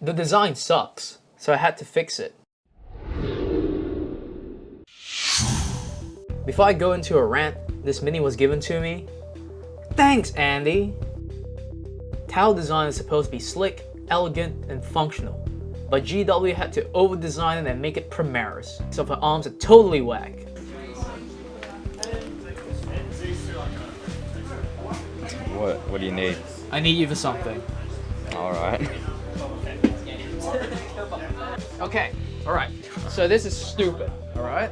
The design sucks, so I had to fix it. Before I go into a rant, this mini was given to me. Thanks, Andy! Tau design is supposed to be slick, elegant, and functional, but GW had to over-design it and make it Primaris, so her arms are totally whack. What do you need? I need you for something. Alright. Okay, alright. So this is stupid, alright?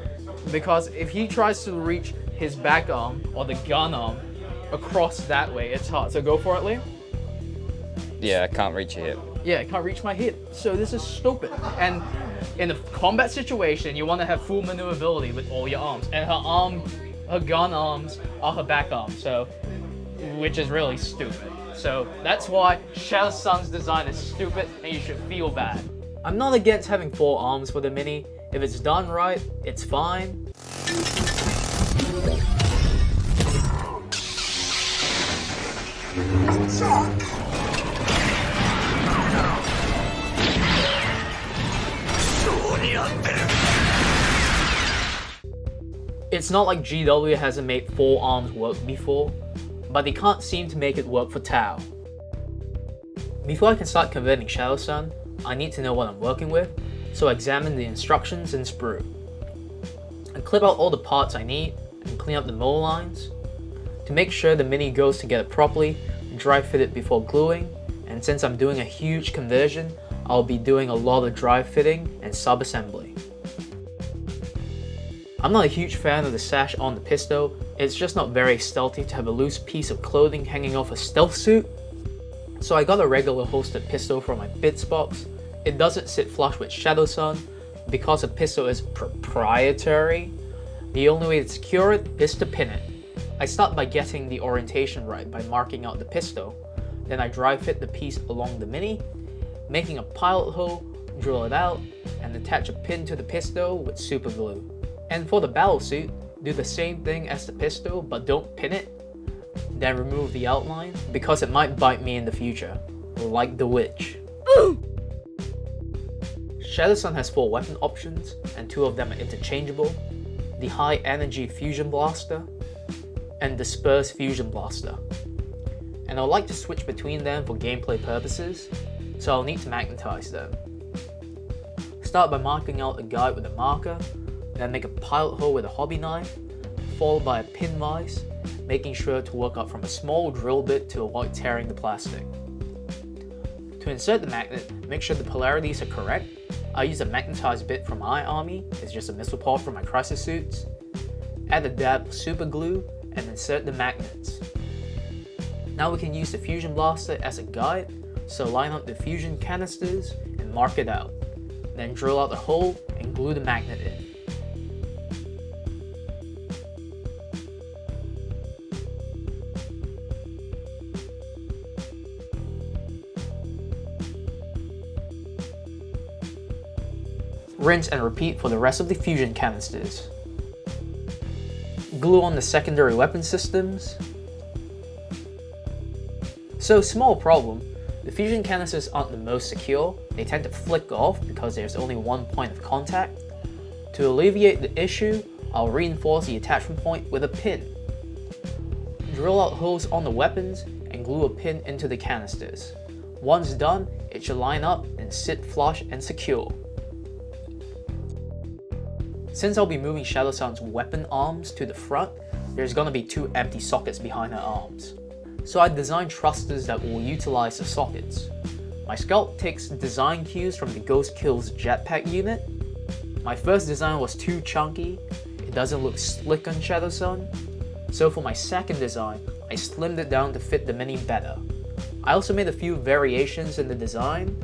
Because if he tries to reach his back arm, or the gun arm, across that way, it's hard. So go for it, Liam. Yeah, I can't reach your hip. Yeah, I can't reach my hip. So this is stupid. And in a combat situation, you want to have full maneuverability with all your arms. And her gun arms are her back arms, so, which is really stupid. So that's why Shadowsun's design is stupid and you should feel bad. I'm not against having 4 arms for the mini. If it's done right, it's fine. It's not like GW hasn't made 4 arms work before, but they can't seem to make it work for Tau. Before I can start converting Shadowsun, I need to know what I'm working with, so I examine the instructions and sprue. I clip out all the parts I need and clean up the mold lines. To make sure the mini goes together properly, dry fit it before gluing, and since I'm doing a huge conversion, I'll be doing a lot of dry fitting and sub-assembly. I'm not a huge fan of the sash on the pistol. It's just not very stealthy to have a loose piece of clothing hanging off a stealth suit. So I got a regular holstered pistol from my bits box. It doesn't sit flush with Shadowsun. Because a pistol is proprietary, the only way to secure it is to pin it. I start by getting the orientation right by marking out the pistol. Then I dry fit the piece along the mini, making a pilot hole, drill it out, and attach a pin to the pistol with super glue. And for the battle suit, do the same thing as the pistol, but don't pin it. Then remove the outline, because it might bite me in the future, like the witch. Shadowsun has 4 weapon options, and 2 of them are interchangeable. The High Energy Fusion Blaster, and Disperse Fusion Blaster. And I'd like to switch between them for gameplay purposes, so I'll need to magnetize them. Start by marking out a guide with a marker, then make a pilot hole with a hobby knife, followed by a pin vise, making sure to work up from a small drill bit to avoid tearing the plastic. To insert the magnet, make sure the polarities are correct. I use a magnetized bit from my army, it's just a missile pod from my crisis suits. Add a dab of super glue and insert the magnets. Now we can use the fusion blaster as a guide, so line up the fusion canisters and mark it out. Then drill out the hole and glue the magnet in. Rinse and repeat for the rest of the fusion canisters. Glue on the secondary weapon systems. So, small problem, the fusion canisters aren't the most secure. They tend to flick off because there's only one point of contact. To alleviate the issue, I'll reinforce the attachment point with a pin. Drill out holes on the weapons and glue a pin into the canisters. Once done, it should line up and sit flush and secure. Since I'll be moving Shadowsun's weapon arms to the front, there's gonna be 2 empty sockets behind her arms. So I designed thrusters that will utilize the sockets. My sculpt takes design cues from the Ghost Kills jetpack unit. My first design was too chunky, it doesn't look slick on Shadowsun. So for my second design, I slimmed it down to fit the mini better. I also made a few variations in the design.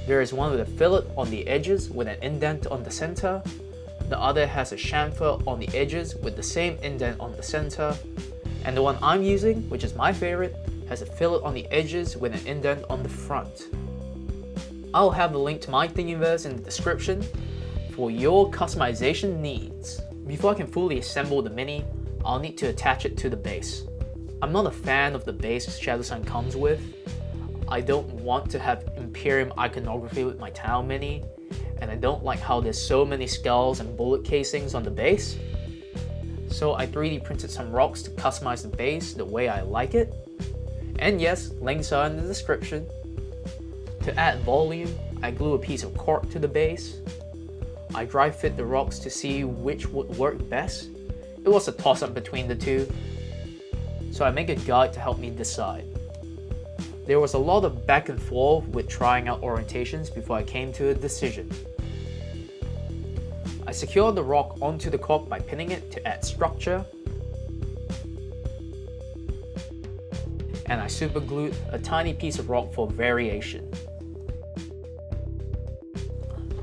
There is one with a fillet on the edges with an indent on the center. The other has a chamfer on the edges with the same indent on the center. And the one I'm using, which is my favorite, has a fillet on the edges with an indent on the front. I'll have the link to my Thingiverse in the description for your customization needs. Before I can fully assemble the mini, I'll need to attach it to the base. I'm not a fan of the base Shadowsun comes with. I don't want to have Imperium iconography with my Tau Mini, and I don't like how there's so many skulls and bullet casings on the base. So I 3D printed some rocks to customize the base the way I like it. And yes, links are in the description. To add volume, I glue a piece of cork to the base. I dry fit the rocks to see which would work best. It was a toss up between the two, so I make a guide to help me decide. There was a lot of back and forth with trying out orientations before I came to a decision. I secured the rock onto the cork by pinning it to add structure, and I super glued a tiny piece of rock for variation.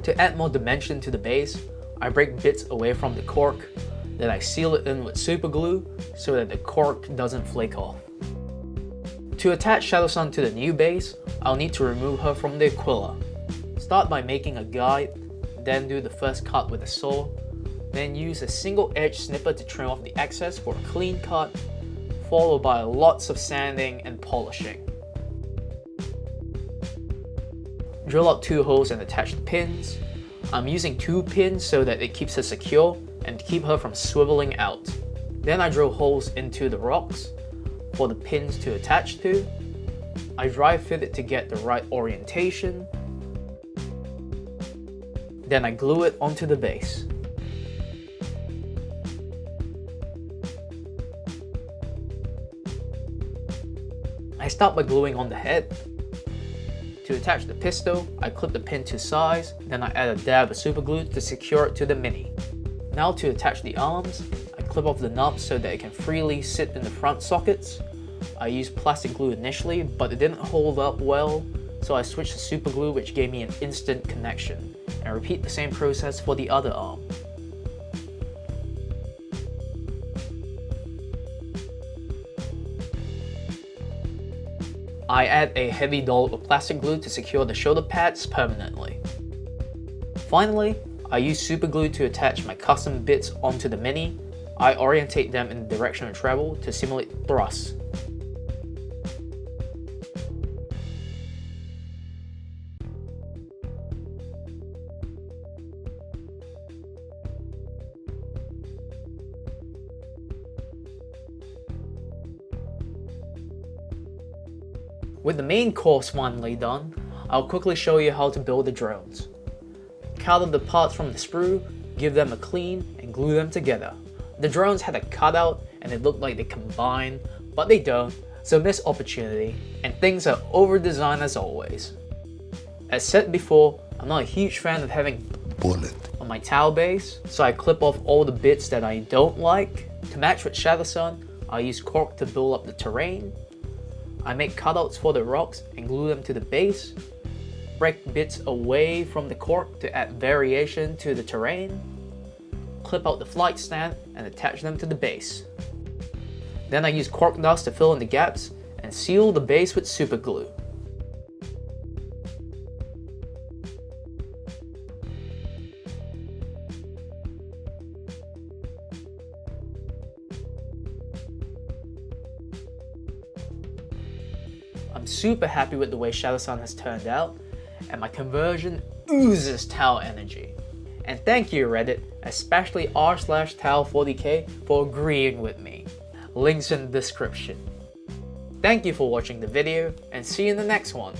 To add more dimension to the base, I break bits away from the cork, then I seal it in with super glue so that the cork doesn't flake off. To attach Shadowsun to the new base, I'll need to remove her from the Aquila. Start by making a guide, then do the first cut with a saw, then use a single edge snipper to trim off the excess for a clean cut, followed by lots of sanding and polishing. Drill out 2 holes and attach the pins. I'm using 2 pins so that it keeps her secure and to keep her from swiveling out. Then I drill holes into the rocks for the pins to attach to. I dry fit it to get the right orientation. Then I glue it onto the base. I start by gluing on the head. To attach the pistol, I clip the pin to size, then I add a dab of super glue to secure it to the Mini. Now to attach the arms, I clip off the knobs so that it can freely sit in the front sockets. I used plastic glue initially, but it didn't hold up well, so I switched to super glue, which gave me an instant connection, and repeat the same process for the other arm. I add a heavy dollop of plastic glue to secure the shoulder pads permanently. Finally, I use super glue to attach my custom bits onto the Mini. I orientate them in the direction of travel to simulate thrust. With the main course finally done, I'll quickly show you how to build the drones. Cut out the parts from the sprue, give them a clean, and glue them together. The drones had a cutout and it looked like they combined, but they don't, so missed opportunity, and things are over-designed as always. As said before, I'm not a huge fan of having bullet on my Tau base, so I clip off all the bits that I don't like. To match with Shadowsun, I use cork to build up the terrain. I make cutouts for the rocks and glue them to the base, break bits away from the cork to add variation to the terrain, clip out the flight stand and attach them to the base. Then I use cork dust to fill in the gaps and seal the base with super glue. I'm super happy with the way Shadowsun has turned out, and my conversion oozes Tau energy. And thank you Reddit, especially r/Tau40k for agreeing with me. Links in the description. Thank you for watching the video, and see you in the next one.